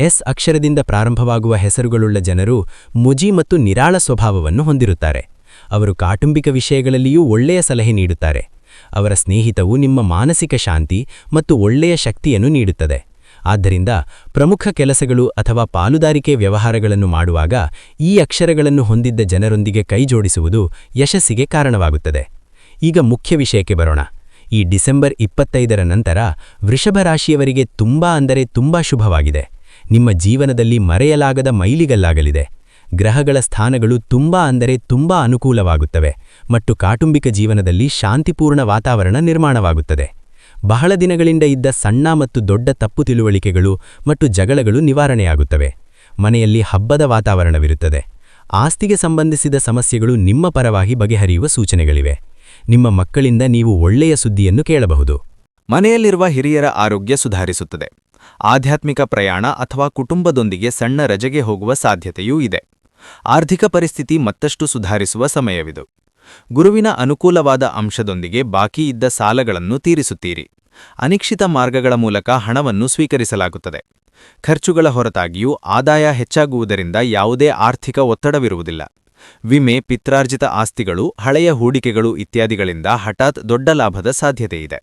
ಎಸ್ ಅಕ್ಷರದಿಂದ ಪ್ರಾರಂಭವಾಗುವ ಹೆಸರುಗಳುಳ್ಳ ಜನರು ಮುಜಿ ಮತ್ತು ನಿರಾಳ ಸ್ವಭಾವವನ್ನು ಹೊಂದಿರುತ್ತಾರೆ. ಅವರು ಕಾಟುಂಬಿಕ ವಿಷಯಗಳಲ್ಲಿಯೂ ಒಳ್ಳೆಯ ಸಲಹೆ ನೀಡುತ್ತಾರೆ. ಅವರ ಸ್ನೇಹಿತವು ನಿಮ್ಮ ಮಾನಸಿಕ ಶಾಂತಿ ಮತ್ತು ಒಳ್ಳೆಯ ಶಕ್ತಿಯನ್ನು ನೀಡುತ್ತದೆ. ಆದ್ದರಿಂದ ಪ್ರಮುಖ ಕೆಲಸಗಳು ಅಥವಾ ಪಾಲುದಾರಿಕೆ ವ್ಯವಹಾರಗಳನ್ನು ಮಾಡುವಾಗ ಈ ಅಕ್ಷರಗಳನ್ನು ಹೊಂದಿದ್ದ ಜನರೊಂದಿಗೆ ಕೈಜೋಡಿಸುವುದು ಯಶಸ್ಸಿಗೆ ಕಾರಣವಾಗುತ್ತದೆ. ಈಗ ಮುಖ್ಯ ವಿಷಯಕ್ಕೆ ಬರೋಣ. ಈ ಡಿಸೆಂಬರ್ 25ರ ನಂತರ ವೃಷಭರಾಶಿಯವರಿಗೆ ತುಂಬಾ ಶುಭವಾಗಿದೆ. ನಿಮ್ಮ ಜೀವನದಲ್ಲಿ ಮರೆಯಲಾಗದ ಮೈಲಿಗಲ್ಲಾಗಲಿದೆ. ಗ್ರಹಗಳ ಸ್ಥಾನಗಳು ತುಂಬಾ ಅನುಕೂಲವಾಗುತ್ತವೆ ಮತ್ತು ಕಾಟುಂಬಿಕ ಜೀವನದಲ್ಲಿ ಶಾಂತಿಪೂರ್ಣ ವಾತಾವರಣ ನಿರ್ಮಾಣವಾಗುತ್ತದೆ. ಬಹಳ ದಿನಗಳಿಂದ ಇದ್ದ ಸಣ್ಣ ಮತ್ತು ದೊಡ್ಡ ತಪ್ಪು ತಿಳುವಳಿಕೆಗಳು ಮತ್ತು ಜಗಳಗಳು ನಿವಾರಣೆಯಾಗುತ್ತವೆ. ಮನೆಯಲ್ಲಿ ಹಬ್ಬದ ವಾತಾವರಣವಿರುತ್ತದೆ. ಆಸ್ತಿಗೆ ಸಂಬಂಧಿಸಿದ ಸಮಸ್ಯೆಗಳು ನಿಮ್ಮ ಪರವಾಗಿ ಬಗೆಹರಿಯುವ ಸೂಚನೆಗಳಿವೆ. ನಿಮ್ಮ ಮಕ್ಕಳಿಂದ ನೀವು ಒಳ್ಳೆಯ ಸುದ್ದಿಯನ್ನು ಕೇಳಬಹುದು. ಮನೆಯಲ್ಲಿರುವ ಹಿರಿಯರ ಆರೋಗ್ಯ ಸುಧಾರಿಸುತ್ತದೆ. ಆಧ್ಯಾತ್ಮಿಕ ಪ್ರಯಾಣ ಅಥವಾ ಕುಟುಂಬದೊಂದಿಗೆ ಸಣ್ಣ ರಜೆಗೆ ಹೋಗುವ ಸಾಧ್ಯತೆಯೂ ಇದೆ. ಆರ್ಥಿಕ ಪರಿಸ್ಥಿತಿ ಮತ್ತಷ್ಟು ಸುಧಾರಿಸುವ ಸಮಯವಿದು. ಗುರುವಿನ ಅನುಕೂಲವಾದ ಅಂಶದೊಂದಿಗೆ ಬಾಕಿ ಇದ್ದ ಸಾಲಗಳನ್ನು ತೀರಿಸುತ್ತೀರಿ. ಅನಿಶ್ಚಿತ ಮಾರ್ಗಗಳ ಮೂಲಕ ಹಣವನ್ನು ಸ್ವೀಕರಿಸಲಾಗುತ್ತದೆ. ಖರ್ಚುಗಳ ಹೊರತಾಗಿಯೂ ಆದಾಯ ಹೆಚ್ಚಾಗುವುದರಿಂದ ಯಾವುದೇ ಆರ್ಥಿಕ ಒತ್ತಡವಿರುವುದಿಲ್ಲ. ವಿಮೆ, ಪಿತ್ರಾರ್ಜಿತ ಆಸ್ತಿಗಳು, ಹಳೆಯ ಹೂಡಿಕೆಗಳು ಇತ್ಯಾದಿಗಳಿಂದ ಹಠಾತ್ ದೊಡ್ಡ ಲಾಭದ ಸಾಧ್ಯತೆಯಿದೆ.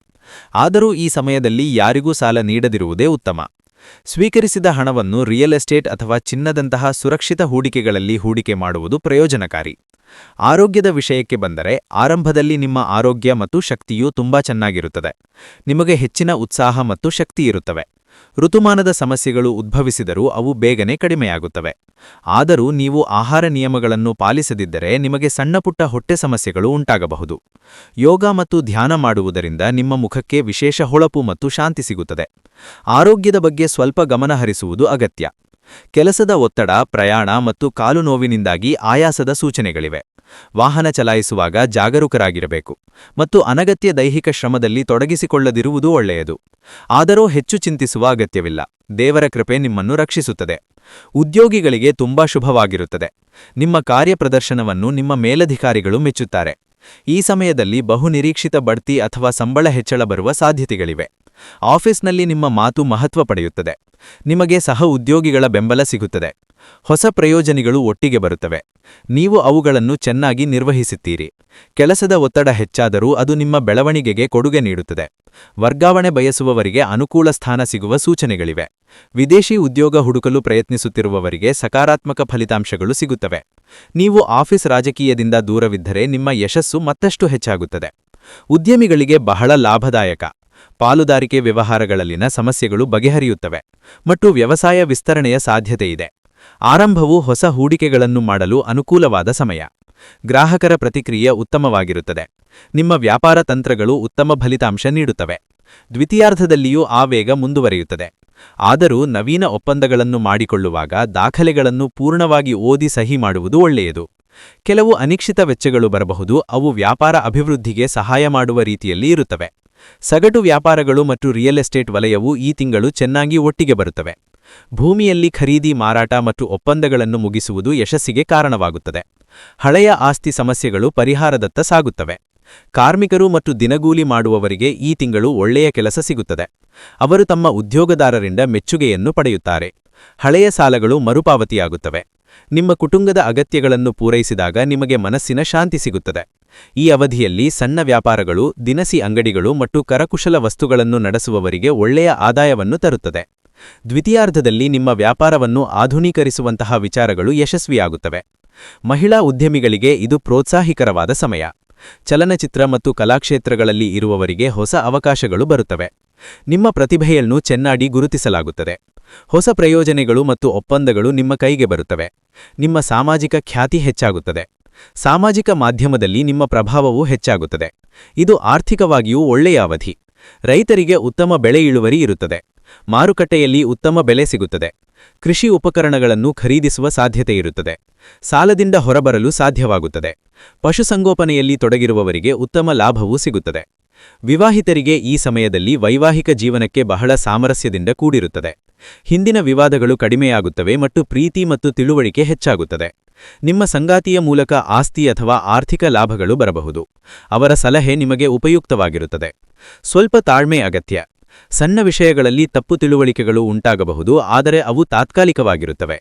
ಆದರೂ ಈ ಸಮಯದಲ್ಲಿ ಯಾರಿಗೂ ಸಾಲ ನೀಡದಿರುವುದೇ ಉತ್ತಮ. ಸ್ವೀಕರಿಸಿದ ಹಣವನ್ನು ರಿಯಲ್ ಎಸ್ಟೇಟ್ ಅಥವಾ ಚಿನ್ನದಂತಹ ಸುರಕ್ಷಿತ ಹೂಡಿಕೆಗಳಲ್ಲಿ ಹೂಡಿಕೆ ಮಾಡುವುದು ಪ್ರಯೋಜನಕಾರಿ. ಆರೋಗ್ಯದ ವಿಷಯಕ್ಕೆ ಬಂದರೆ ಆರಂಭದಲ್ಲಿ ನಿಮ್ಮ ಆರೋಗ್ಯ ಮತ್ತು ಶಕ್ತಿಯೂ ತುಂಬಾ ಚೆನ್ನಾಗಿರುತ್ತದೆ. ನಿಮಗೆ ಹೆಚ್ಚಿನ ಉತ್ಸಾಹ ಮತ್ತು ಶಕ್ತಿಯಿರುತ್ತವೆ. ಋತುಮಾನದ ಸಮಸ್ಯೆಗಳು ಉದ್ಭವಿಸಿದರೂ ಅವು ಬೇಗನೆ ಕಡಿಮೆಯಾಗುತ್ತವೆ. ಆದರೂ ನೀವು ಆಹಾರ ನಿಯಮಗಳನ್ನು ಪಾಲಿಸದಿದ್ದರೆ ನಿಮಗೆ ಸಣ್ಣಪುಟ್ಟ ಹೊಟ್ಟೆ ಸಮಸ್ಯೆಗಳು ಉಂಟಾಗಬಹುದು. ಯೋಗ ಮತ್ತು ಧ್ಯಾನ ಮಾಡುವುದರಿಂದ ನಿಮ್ಮ ಮುಖಕ್ಕೆ ವಿಶೇಷ ಹೊಳಪು ಮತ್ತು ಶಾಂತಿ ಸಿಗುತ್ತದೆ. ಆರೋಗ್ಯದ ಬಗ್ಗೆ ಸ್ವಲ್ಪ ಗಮನಹರಿಸುವುದು ಅಗತ್ಯ. ಕೆಲಸದ ಒತ್ತಡ, ಪ್ರಯಾಣ ಮತ್ತು ಕಾಲು ನೋವಿನಿಂದಾಗಿ ಆಯಾಸದ ಸೂಚನೆಗಳಿವೆ. ವಾಹನ ಚಲಾಯಿಸುವಾಗ ಜಾಗರೂಕರಾಗಿರಬೇಕು ಮತ್ತು ಅನಗತ್ಯ ದೈಹಿಕ ಶ್ರಮದಲ್ಲಿ ತೊಡಗಿಸಿಕೊಳ್ಳದಿರುವುದು ಒಳ್ಳೆಯದು. ಆದರೂ ಹೆಚ್ಚು ಚಿಂತಿಸುವ ಅಗತ್ಯವಿಲ್ಲ. ದೇವರ ಕೃಪೆ ನಿಮ್ಮನ್ನು ರಕ್ಷಿಸುತ್ತದೆ. ಉದ್ಯೋಗಿಗಳಿಗೆ ತುಂಬಾ ಶುಭವಾಗಿರುತ್ತದೆ. ನಿಮ್ಮ ಕಾರ್ಯಪ್ರದರ್ಶನವನ್ನು ನಿಮ್ಮ ಮೇಲಧಿಕಾರಿಗಳು ಮೆಚ್ಚುತ್ತಾರೆ. ಈ ಸಮಯದಲ್ಲಿ ಬಹುನಿರೀಕ್ಷಿತ ಬಡ್ತಿ ಅಥವಾ ಸಂಬಳ ಹೆಚ್ಚಳ ಬರುವ ಸಾಧ್ಯತೆಗಳಿವೆ. ಆಫೀಸ್ನಲ್ಲಿ ನಿಮ್ಮ ಮಾತು ಮಹತ್ವ ಪಡೆಯುತ್ತದೆ. ನಿಮಗೆ ಸಹ ಉದ್ಯೋಗಿಗಳ ಬೆಂಬಲ ಸಿಗುತ್ತದೆ. ಹೊಸ ಪ್ರಯೋಜನಗಳು ಒಟ್ಟಿಗೆ ಬರುತ್ತವೆ. ನೀವು ಅವುಗಳನ್ನು ಚೆನ್ನಾಗಿ ನಿರ್ವಹಿಸುತ್ತೀರಿ. ಕೆಲಸದ ಒತ್ತಡ ಹೆಚ್ಚಾದರೂ ಅದು ನಿಮ್ಮ ಬೆಳವಣಿಗೆಗೆ ಕೊಡುಗೆ ನೀಡುತ್ತದೆ. ವರ್ಗಾವಣೆ ಬಯಸುವವರಿಗೆ ಅನುಕೂಲ ಸ್ಥಾನ ಸಿಗುವ ಸೂಚನೆಗಳಿವೆ. ವಿದೇಶಿ ಉದ್ಯೋಗ ಹುಡುಕಲು ಪ್ರಯತ್ನಿಸುತ್ತಿರುವವರಿಗೆ ಸಕಾರಾತ್ಮಕ ಫಲಿತಾಂಶಗಳು ಸಿಗುತ್ತವೆ. ನೀವು ಆಫೀಸ್ ರಾಜಕೀಯದಿಂದ ದೂರವಿದ್ದರೆ ನಿಮ್ಮ ಯಶಸ್ಸು ಮತ್ತಷ್ಟು ಹೆಚ್ಚಾಗುತ್ತದೆ. ಉದ್ಯಮಿಗಳಿಗೆ ಬಹಳ ಲಾಭದಾಯಕ. ಪಾಲುದಾರಿಕೆ ವ್ಯವಹಾರಗಳಲ್ಲಿನ ಸಮಸ್ಯೆಗಳು ಬಗೆಹರಿಯುತ್ತವೆ ಮತ್ತು ವ್ಯವಸಾಯ ವಿಸ್ತರಣೆಯ ಸಾಧ್ಯತೆಯಿದೆ. ಆರಂಭವು ಹೊಸ ಹೂಡಿಕೆಗಳನ್ನು ಮಾಡಲು ಅನುಕೂಲವಾದ ಸಮಯ. ಗ್ರಾಹಕರ ಪ್ರತಿಕ್ರಿಯೆ ಉತ್ತಮವಾಗಿರುತ್ತದೆ. ನಿಮ್ಮ ವ್ಯಾಪಾರ ತಂತ್ರಗಳು ಉತ್ತಮ ಫಲಿತಾಂಶ ನೀಡುತ್ತವೆ. ದ್ವಿತೀಯಾರ್ಧದಲ್ಲಿಯೂ ಆ ವೇಗ ಮುಂದುವರಿಯುತ್ತದೆ. ಆದರೂ ನವೀನ ಒಪ್ಪಂದಗಳನ್ನು ಮಾಡಿಕೊಳ್ಳುವಾಗ ದಾಖಲೆಗಳನ್ನು ಪೂರ್ಣವಾಗಿ ಓದಿ ಸಹಿ ಮಾಡುವುದು ಒಳ್ಳೆಯದು. ಕೆಲವು ಅನಿಶ್ಚಿತ ವೆಚ್ಚಗಳು ಬರಬಹುದು. ಅವು ವ್ಯಾಪಾರ ಅಭಿವೃದ್ಧಿಗೆ ಸಹಾಯ ಮಾಡುವ ರೀತಿಯಲ್ಲಿ ಇರುತ್ತವೆ. ಸಗಟು ವ್ಯಾಪಾರಗಳು ಮತ್ತು ರಿಯಲ್ ಎಸ್ಟೇಟ್ ವಲಯವು ಈ ತಿಂಗಳು ಚೆನ್ನಾಗಿ ಒಟ್ಟಿಗೆ ಬರುತ್ತವೆ. ಭೂಮಿಯಲ್ಲಿ ಖರೀದಿ, ಮಾರಾಟ ಮತ್ತು ಒಪ್ಪಂದಗಳನ್ನು ಮುಗಿಸುವುದು ಯಶಸ್ಸಿಗೆ ಕಾರಣವಾಗುತ್ತದೆ. ಹಳೆಯ ಆಸ್ತಿ ಸಮಸ್ಯೆಗಳು ಪರಿಹಾರದತ್ತ ಸಾಗುತ್ತವೆ. ಕಾರ್ಮಿಕರು ಮತ್ತು ದಿನಗೂಲಿ ಮಾಡುವವರಿಗೆ ಈ ತಿಂಗಳು ಒಳ್ಳೆಯ ಕೆಲಸ ಸಿಗುತ್ತದೆ. ಅವರು ತಮ್ಮ ಉದ್ಯೋಗದಾರರಿಂದ ಮೆಚ್ಚುಗೆಯನ್ನು ಪಡೆಯುತ್ತಾರೆ. ಹಳೆಯ ಸಾಲಗಳು ಮರುಪಾವತಿಯಾಗುತ್ತವೆ. ನಿಮ್ಮ ಕುಟುಂಬದ ಅಗತ್ಯಗಳನ್ನು ಪೂರೈಸಿದಾಗ ನಿಮಗೆ ಮನಸ್ಸಿನ ಶಾಂತಿ ಸಿಗುತ್ತದೆ. ಈ ಅವಧಿಯಲ್ಲಿ ಸಣ್ಣ ವ್ಯಾಪಾರಗಳು, ದಿನಸಿ ಅಂಗಡಿಗಳು ಮತ್ತು ಕರಕುಶಲ ವಸ್ತುಗಳನ್ನು ನಡೆಸುವವರಿಗೆ ಒಳ್ಳೆಯ ಆದಾಯವನ್ನು ತರುತ್ತದೆ. ದ್ವಿತೀಯಾರ್ಧದಲ್ಲಿ ನಿಮ್ಮ ವ್ಯಾಪಾರವನ್ನು ಆಧುನೀಕರಿಸುವಂತಹ ವಿಚಾರಗಳು ಯಶಸ್ವಿಯಾಗುತ್ತವೆ. ಮಹಿಳಾ ಉದ್ಯಮಿಗಳಿಗೆ ಇದು ಪ್ರೋತ್ಸಾಹಿಕರವಾದ ಸಮಯ. ಚಲನಚಿತ್ರ ಮತ್ತು ಕಲಾಕ್ಷೇತ್ರಗಳಲ್ಲಿ ಇರುವವರಿಗೆ ಹೊಸ ಅವಕಾಶಗಳು ಬರುತ್ತವೆ. ನಿಮ್ಮ ಪ್ರತಿಭೆಯನ್ನು ಚೆನ್ನಾಗಿ ಗುರುತಿಸಲಾಗುತ್ತದೆ. ಹೊಸ ಪ್ರಯೋಜನಗಳು ಮತ್ತು ಒಪ್ಪಂದಗಳು ನಿಮ್ಮ ಕೈಗೆ ಬರುತ್ತವೆ. ನಿಮ್ಮ ಸಾಮಾಜಿಕ ಖ್ಯಾತಿ ಹೆಚ್ಚಾಗುತ್ತದೆ. ಸಾಮಾಜಿಕ ಮಾಧ್ಯಮದಲ್ಲಿ ನಿಮ್ಮ ಪ್ರಭಾವವೂ ಹೆಚ್ಚಾಗುತ್ತದೆ. ಇದು ಆರ್ಥಿಕವಾಗಿಯೂ ಒಳ್ಳೆಯ ಅವಧಿ. ರೈತರಿಗೆ ಉತ್ತಮ ಬೆಳೆ ಇಳುವರಿ ಇರುತ್ತದೆ. ಮಾರುಕಟ್ಟೆಯಲ್ಲಿ ಉತ್ತಮ ಬೆಲೆ ಸಿಗುತ್ತದೆ. ಕೃಷಿ ಉಪಕರಣಗಳನ್ನು ಖರೀದಿಸುವ ಸಾಧ್ಯತೆಯಿರುತ್ತದೆ. ಸಾಲದಿಂದ ಹೊರಬರಲು ಸಾಧ್ಯವಾಗುತ್ತದೆ. ಪಶುಸಂಗೋಪನೆಯಲ್ಲಿ ತೊಡಗಿರುವವರಿಗೆ ಉತ್ತಮ ಲಾಭವೂ ಸಿಗುತ್ತದೆ. ವಿವಾಹಿತರಿಗೆ ಈ ಸಮಯದಲ್ಲಿ ವೈವಾಹಿಕ ಜೀವನಕ್ಕೆ ಬಹಳ ಸಾಮರಸ್ಯದಿಂದ ಕೂಡಿರುತ್ತದೆ. ಹಿಂದಿನ ವಿವಾದಗಳು ಕಡಿಮೆಯಾಗುತ್ತವೆ ಮತ್ತು ಪ್ರೀತಿ ಮತ್ತು ತಿಳುವಳಿಕೆ ಹೆಚ್ಚಾಗುತ್ತದೆ. ನಿಮ್ಮ ಸಂಗಾತಿಯ ಮೂಲಕ ಆಸ್ತಿ ಅಥವಾ ಆರ್ಥಿಕ ಲಾಭಗಳು ಬರಬಹುದು. ಅವರ ಸಲಹೆ ನಿಮಗೆ ಉಪಯುಕ್ತವಾಗಿರುತ್ತದೆ. ಸ್ವಲ್ಪ ತಾಳ್ಮೆ ಅಗತ್ಯ. ಸಣ್ಣ ವಿಷಯಗಳಲ್ಲಿ ತಪ್ಪು ತಿಳುವಳಿಕೆಗಳು ಉಂಟಾಗಬಹುದು, ಆದರೆ ಅವು ತಾತ್ಕಾಲಿಕವಾಗಿರುತ್ತವೆ.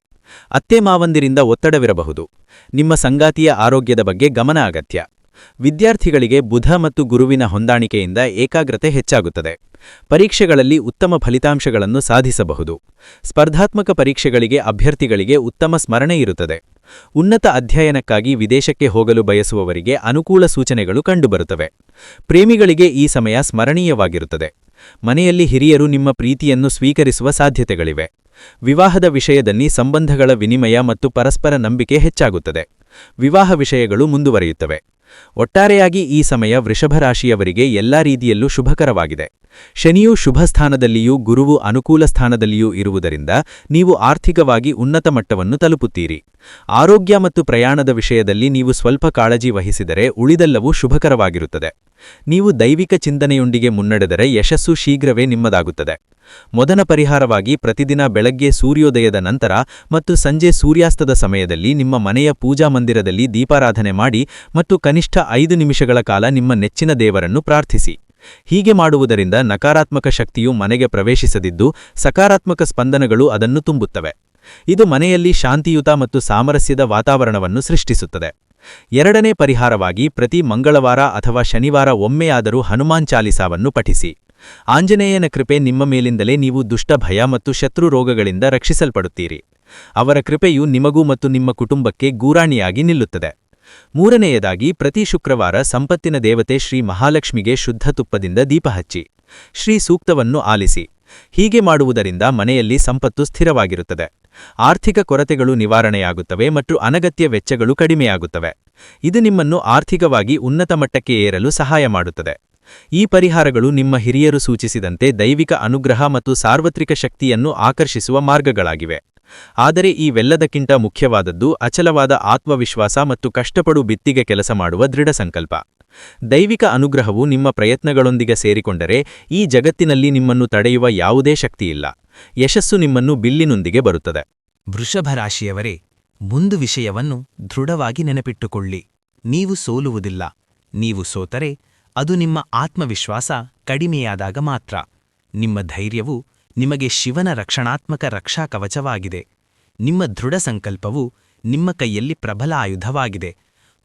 ಅತ್ತೆ-ಮಾವಂದಿರಿಂದ ಒತ್ತಡವಿರಬಹುದು. ನಿಮ್ಮ ಸಂಗಾತಿಯ ಆರೋಗ್ಯದ ಬಗ್ಗೆ ಗಮನ ಅಗತ್ಯ. ವಿದ್ಯಾರ್ಥಿಗಳಿಗೆ ಬುಧ ಮತ್ತು ಗುರುವಿನ ಹೊಂದಾಣಿಕೆಯಿಂದ ಏಕಾಗ್ರತೆ ಹೆಚ್ಚಾಗುತ್ತದೆ. ಪರೀಕ್ಷೆಗಳಲ್ಲಿ ಉತ್ತಮ ಫಲಿತಾಂಶಗಳನ್ನು ಸಾಧಿಸಬಹುದು. ಸ್ಪರ್ಧಾತ್ಮಕ ಪರೀಕ್ಷೆಗಳಿಗೆ ಅಭ್ಯರ್ಥಿಗಳಿಗೆ ಉತ್ತಮ ಸ್ಮರಣೆ ಇರುತ್ತದೆ. ಉನ್ನತ ಅಧ್ಯಯನಕ್ಕಾಗಿ ವಿದೇಶಕ್ಕೆ ಹೋಗಲು ಬಯಸುವವರಿಗೆ ಅನುಕೂಲ ಸೂಚನೆಗಳು ಕಂಡುಬರುತ್ತವೆ. ಪ್ರೇಮಿಗಳಿಗೆ ಈ ಸಮಯ ಸ್ಮರಣೀಯವಾಗಿರುತ್ತದೆ. ಮನೆಯಲ್ಲಿ ಹಿರಿಯರು ನಿಮ್ಮ ಪ್ರೀತಿಯನ್ನು ಸ್ವೀಕರಿಸುವ ಸಾಧ್ಯತೆಗಳಿವೆ. ವಿವಾಹದ ವಿಷಯದಲ್ಲಿ ಸಂಬಂಧಗಳ ವಿನಿಮಯ ಮತ್ತು ಪರಸ್ಪರ ನಂಬಿಕೆ ಹೆಚ್ಚಾಗುತ್ತದೆ. ವಿವಾಹ ವಿಷಯಗಳು ಮುಂದುವರಿಯುತ್ತವೆ. ಒಟ್ಟಾರೆಯಾಗಿ ಈ ಸಮಯ ವೃಷಭರಾಶಿಯವರಿಗೆ ಎಲ್ಲಾ ರೀತಿಯಲ್ಲೂ ಶುಭಕರವಾಗಿದೆ. ಶನಿಯು ಶುಭ ಸ್ಥಾನದಲ್ಲಿಯೂ ಗುರುವು ಅನುಕೂಲ ಸ್ಥಾನದಲ್ಲಿಯೂ ಇರುವುದರಿಂದ ನೀವು ಆರ್ಥಿಕವಾಗಿ ಉನ್ನತ ಮಟ್ಟವನ್ನು ತಲುಪುತ್ತೀರಿ. ಆರೋಗ್ಯ ಮತ್ತು ಪ್ರಯಾಣದ ವಿಷಯದಲ್ಲಿ ನೀವು ಸ್ವಲ್ಪ ಕಾಳಜಿ ವಹಿಸಿದರೆ ಉಳಿದೆಲ್ಲವೂ ಶುಭಕರವಾಗಿರುತ್ತದೆ. ನೀವು ದೈವಿಕ ಚಿಂತನೆಯೊಂದಿಗೆ ಮುನ್ನಡೆದರೆ ಯಶಸ್ಸು ಶೀಘ್ರವೇ ನಿಮ್ಮದಾಗುತ್ತದೆ. ಮೊದಲ ಪರಿಹಾರವಾಗಿ ಪ್ರತಿದಿನ ಬೆಳಗ್ಗೆ ಸೂರ್ಯೋದಯದ ನಂತರ ಮತ್ತು ಸಂಜೆ ಸೂರ್ಯಾಸ್ತದ ಸಮಯದಲ್ಲಿ ನಿಮ್ಮ ಮನೆಯ ಪೂಜಾ ಮಂದಿರದಲ್ಲಿ ದೀಪಾರಾಧನೆ ಮಾಡಿ ಮತ್ತು ಕನಿಷ್ಠ 5 ನಿಮಿಷಗಳ ಕಾಲ ನಿಮ್ಮ ನೆಚ್ಚಿನ ದೇವರನ್ನು ಪ್ರಾರ್ಥಿಸಿ. ಹೀಗೆ ಮಾಡುವುದರಿಂದ ನಕಾರಾತ್ಮಕ ಶಕ್ತಿಯು ಮನೆಗೆ ಪ್ರವೇಶಿಸದಿದ್ದು ಸಕಾರಾತ್ಮಕ ಸ್ಪಂದನಗಳು ಅದನ್ನು ತುಂಬುತ್ತವೆ. ಇದು ಮನೆಯಲ್ಲಿ ಶಾಂತಿಯುತ ಮತ್ತು ಸಾಮರಸ್ಯದ ವಾತಾವರಣವನ್ನು ಸೃಷ್ಟಿಸುತ್ತದೆ. ಎರಡನೇ ಪರಿಹಾರವಾಗಿ ಪ್ರತಿ ಮಂಗಳವಾರ ಅಥವಾ ಶನಿವಾರ ಒಮ್ಮೆಯಾದರೂ ಹನುಮಾನ್ ಚಾಲಿಸಾವನ್ನು ಪಠಿಸಿ. ಆಂಜನೇಯನ ಕೃಪೆ ನಿಮ್ಮ ಮೇಲಿಂದಲೇ ನೀವು ದುಷ್ಟ ಭಯ ಮತ್ತು ಶತ್ರು ರೋಗಗಳಿಂದ ರಕ್ಷಿಸಲ್ಪಡುತ್ತೀರಿ. ಅವರ ಕೃಪೆಯು ನಿಮಗೂ ಮತ್ತು ನಿಮ್ಮ ಕುಟುಂಬಕ್ಕೆ ಗೂರಾಣಿಯಾಗಿ ನಿಲ್ಲುತ್ತದೆ. ಮೂರನೆಯದಾಗಿ ಪ್ರತಿ ಶುಕ್ರವಾರ ಸಂಪತ್ತಿನ ದೇವತೆ ಶ್ರೀ ಮಹಾಲಕ್ಷ್ಮಿಗೆ ಶುದ್ಧ ತುಪ್ಪದಿಂದ ದೀಪ ಹಚ್ಚಿ ಶ್ರೀ ಸೂಕ್ತವನ್ನು ಆಲಿಸಿ. ಹೀಗೆ ಮಾಡುವುದರಿಂದ ಮನೆಯಲ್ಲಿ ಸಂಪತ್ತು ಸ್ಥಿರವಾಗಿರುತ್ತದೆ. ಆರ್ಥಿಕ ಕೊರತೆಗಳು ನಿವಾರಣೆಯಾಗುತ್ತವೆ ಮತ್ತು ಅನಗತ್ಯ ವೆಚ್ಚಗಳು ಕಡಿಮೆಯಾಗುತ್ತವೆ. ಇದು ನಿಮ್ಮನ್ನು ಆರ್ಥಿಕವಾಗಿ ಉನ್ನತ ಮಟ್ಟಕ್ಕೆ ಏರಲು ಸಹಾಯ ಮಾಡುತ್ತದೆ. ಈ ಪರಿಹಾರಗಳು ನಿಮ್ಮ ಹಿರಿಯರು ಸೂಚಿಸಿದಂತೆ ದೈವಿಕ ಅನುಗ್ರಹ ಮತ್ತು ಸಾರ್ವತ್ರಿಕ ಶಕ್ತಿಯನ್ನು ಆಕರ್ಷಿಸುವ ಮಾರ್ಗಗಳಾಗಿವೆ. ಆದರೆ ಇವೆಲ್ಲದಕ್ಕಿಂತ ಮುಖ್ಯವಾದದ್ದು ಅಚಲವಾದ ಆತ್ಮವಿಶ್ವಾಸ ಮತ್ತು ಕಷ್ಟಪಡು ಬಿತ್ತಿಗೆ ಕೆಲಸ ಮಾಡುವ ದೃಢ ಸಂಕಲ್ಪ. ದೈವಿಕ ಅನುಗ್ರಹವು ನಿಮ್ಮ ಪ್ರಯತ್ನಗಳೊಂದಿಗೆ ಸೇರಿಕೊಂಡರೆ ಈ ಜಗತ್ತಿನಲ್ಲಿ ನಿಮ್ಮನ್ನು ತಡೆಯುವ ಯಾವುದೇ ಶಕ್ತಿಯಿಲ್ಲ. ಯಶಸ್ಸು ನಿಮ್ಮನ್ನು ಬಿಲ್ಲಿನೊಂದಿಗೆ ಬರುತ್ತದೆ. ವೃಷಭ ರಾಶಿಯವರೇ, ಮುಂದು ವಿಷಯವನ್ನು ದೃಢವಾಗಿ ನೆನಪಿಟ್ಟುಕೊಳ್ಳಿ. ನೀವು ಸೋಲುವುದಿಲ್ಲ. ನೀವು ಸೋತರೆ ಅದು ನಿಮ್ಮ ಆತ್ಮವಿಶ್ವಾಸ ಕಡಿಮೆಯಾದಾಗ ಮಾತ್ರ. ನಿಮ್ಮ ಧೈರ್ಯವು ನಿಮಗೆ ಶಿವನ ರಕ್ಷಣಾತ್ಮಕ ರಕ್ಷಾ ಕವಚವಾಗಿದೆ. ನಿಮ್ಮ ದೃಢ ಸಂಕಲ್ಪವು ನಿಮ್ಮ ಕೈಯಲ್ಲಿ ಪ್ರಬಲ ಆಯುಧವಾಗಿದೆ.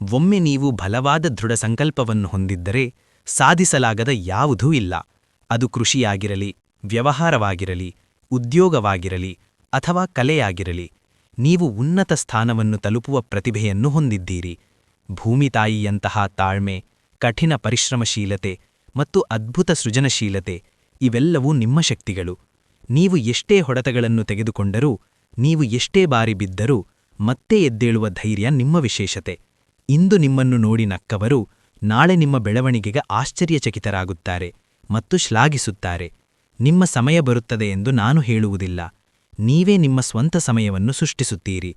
ಒಮ್ಮೆ ನೀವು ಬಲವಾದ ದೃಢ ಸಂಕಲ್ಪವನ್ನು ಹೊಂದಿದ್ದರೆ ಸಾಧಿಸಲಾಗದ ಯಾವುದೂ ಇಲ್ಲ. ಅದು ಕೃಷಿಯಾಗಿರಲಿ, ವ್ಯವಹಾರವಾಗಿರಲಿ, ಉದ್ಯೋಗವಾಗಿರಲಿ ಅಥವಾ ಕಲೆಯಾಗಿರಲಿ. ನೀವು ಉನ್ನತ ಸ್ಥಾನವನ್ನು ತಲುಪುವ ಪ್ರತಿಭೆಯನ್ನು ಹೊಂದಿದ್ದೀರಿ. ಭೂಮಿತಾಯಿಯಂತಹ ತಾಳ್ಮೆ, ಕಠಿಣ ಪರಿಶ್ರಮಶೀಲತೆ ಮತ್ತು ಅದ್ಭುತ ಸೃಜನಶೀಲತೆ ಇವೆಲ್ಲವೂ ನಿಮ್ಮ ಶಕ್ತಿಗಳು. ನೀವು ಎಷ್ಟೇ ಹೊಡೆತಗಳನ್ನು ತೆಗೆದುಕೊಂಡರೂ, ನೀವು ಎಷ್ಟೇ ಬಾರಿ ಬಿದ್ದರೂ ಮತ್ತೆ ಎದ್ದೇಳುವ ಧೈರ್ಯ ನಿಮ್ಮ ವಿಶೇಷತೆ. ಇಂದು ನಿಮ್ಮನ್ನು ನೋಡಿ ನಕ್ಕವರು ನಾಳೆ ನಿಮ್ಮ ಬೆಳವಣಿಗೆಗೆ ಆಶ್ಚರ್ಯಚಕಿತರಾಗುತ್ತಾರೆ ಮತ್ತು ಶ್ಲಾಘಿಸುತ್ತಾರೆ. ನಿಮ್ಮ ಸಮಯ ಬರುತ್ತದೆ ಎಂದು ನಾನು ಹೇಳುವುದಿಲ್ಲ. ನೀವೇ ನಿಮ್ಮ ಸ್ವಂತ ಸಮಯವನ್ನು ಸೃಷ್ಟಿಸುತ್ತೀರಿ.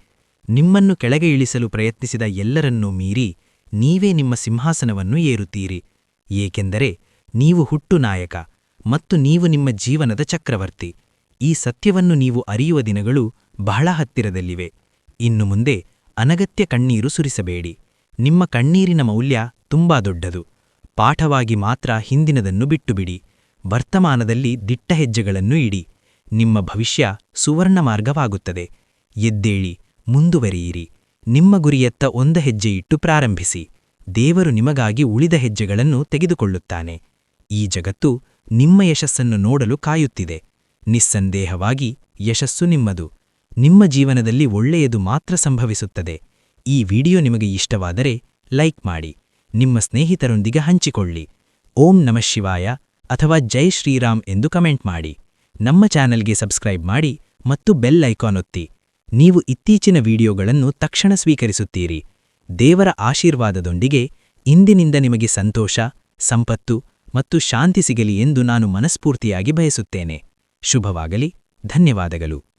ನಿಮ್ಮನ್ನು ಕೆಳಗೆ ಇಳಿಸಲು ಪ್ರಯತ್ನಿಸಿದ ಎಲ್ಲರನ್ನೂ ಮೀರಿ ನೀವೇ ನಿಮ್ಮ ಸಿಂಹಾಸನವನ್ನು ಏರುತ್ತೀರಿ. ಏಕೆಂದರೆ ನೀವು ಹುಟ್ಟು ನಾಯಕ ಮತ್ತು ನೀವು ನಿಮ್ಮ ಜೀವನದ ಚಕ್ರವರ್ತಿ. ಈ ಸತ್ಯವನ್ನು ನೀವು ಅರಿಯುವ ದಿನಗಳು ಬಹಳ ಹತ್ತಿರದಲ್ಲಿವೆ. ಇನ್ನು ಮುಂದೆ ಅನಗತ್ಯ ಕಣ್ಣೀರು ಸುರಿಸಬೇಡಿ. ನಿಮ್ಮ ಕಣ್ಣೀರಿನ ಮೌಲ್ಯ ತುಂಬಾ ದೊಡ್ಡದು. ಪಾಠವಾಗಿ ಮಾತ್ರ ಹಿಂದಿನದನ್ನು ಬಿಟ್ಟುಬಿಡಿ. ವರ್ತಮಾನದಲ್ಲಿ ದಿಟ್ಟ ಹೆಜ್ಜೆಗಳನ್ನು ಇಡಿ. ನಿಮ್ಮ ಭವಿಷ್ಯ ಸುವರ್ಣ ಮಾರ್ಗವಾಗುತ್ತದೆ. ಎದ್ದೇಳಿ, ಮುಂದುವರಿಯಿರಿ. ನಿಮ್ಮ ಗುರಿಯತ್ತ ಒಂದು ಹೆಜ್ಜೆ ಇಟ್ಟು ಪ್ರಾರಂಭಿಸಿ. ದೇವರು ನಿಮಗಾಗಿ ಉಳಿದ ಹೆಜ್ಜೆಗಳನ್ನು ತೆಗೆದುಕೊಳ್ಳುತ್ತಾನೆ. ಈ ಜಗತ್ತು ನಿಮ್ಮ ಯಶಸ್ಸನ್ನು ನೋಡಲು ಕಾಯುತ್ತಿದೆ. ನಿಸ್ಸಂದೇಹವಾಗಿ ಯಶಸ್ಸು ನಿಮ್ಮದು. ನಿಮ್ಮ ಜೀವನದಲ್ಲಿ ಒಳ್ಳೆಯದು ಮಾತ್ರ ಸಂಭವಿಸುತ್ತದೆ. ಈ ವಿಡಿಯೋ ನಿಮಗೆ ಇಷ್ಟವಾದರೆ ಲೈಕ್ ಮಾಡಿ, ನಿಮ್ಮ ಸ್ನೇಹಿತರೊಂದಿಗೆ ಹಂಚಿಕೊಳ್ಳಿ. ಓಂ ನಮಃ ಶಿವಾಯ ಅಥವಾ ಜೈ ಶ್ರೀರಾಮ್ ಎಂದು ಕಮೆಂಟ್ ಮಾಡಿ. ನಮ್ಮ ಚಾನೆಲ್ಗೆ ಸಬ್ಸ್ಕ್ರೈಬ್ ಮಾಡಿ ಮತ್ತು ಬೆಲ್ ಐಕಾನ್ ಒತ್ತಿ. ನೀವು ಇತ್ತೀಚಿನ ವಿಡಿಯೋಗಳನ್ನು ತಕ್ಷಣ ಸ್ವೀಕರಿಸುತ್ತೀರಿ. ದೇವರ ಆಶೀರ್ವಾದದೊಂದಿಗೆ ಇಂದಿನಿಂದ ನಿಮಗೆ ಸಂತೋಷ, ಸಂಪತ್ತು ಮತ್ತು ಶಾಂತಿ ಸಿಗಲಿ ಎಂದು ನಾನು ಮನಸ್ಫೂರ್ತಿಯಾಗಿ ಬಯಸುತ್ತೇನೆ. ಶುಭವಾಗಲಿ. ಧನ್ಯವಾದಗಳು.